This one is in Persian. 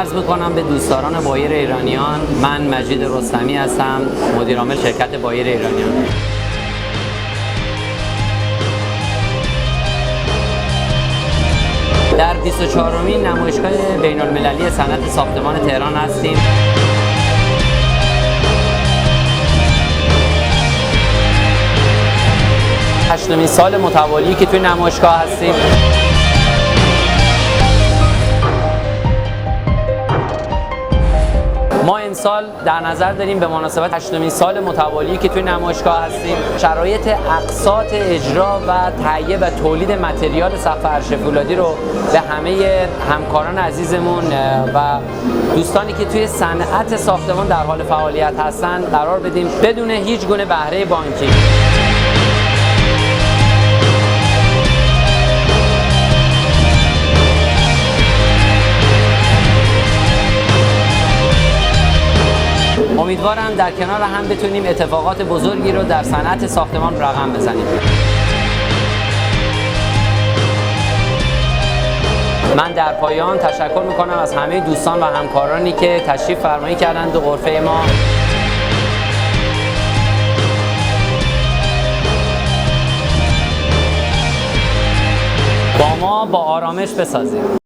عرض میکنم به دوستداران بایر ایرانیان، من مجید رستمی هستم، مدیر عامل شرکت بایر ایرانیان. در 24مین نمایشگاه بین‌المللی صنعت ساختمان تهران هستیم. هشتمین سال متوالی که توی نمایشگاه هستیم. ما امسال در نظر داریم به مناسبت 8مین سال متوالی که توی نمایشگاه هستیم شرایط اقساط اجرا و تهیه و تولید متریال سقف عرش فولادی رو به همه همکاران عزیزمون و دوستانی که توی صنعت ساختمان در حال فعالیت هستن قرار بدیم بدون هیچ گونه بهره بانکی. امیدوارم در کنار هم بتونیم اتفاقات بزرگی رو در صنعت ساختمان رقم بزنیم. من در پایان تشکر میکنم از همه دوستان و همکارانی که تشریف فرمایی کردند به غرفه ما. با ما با آرامش بسازیم.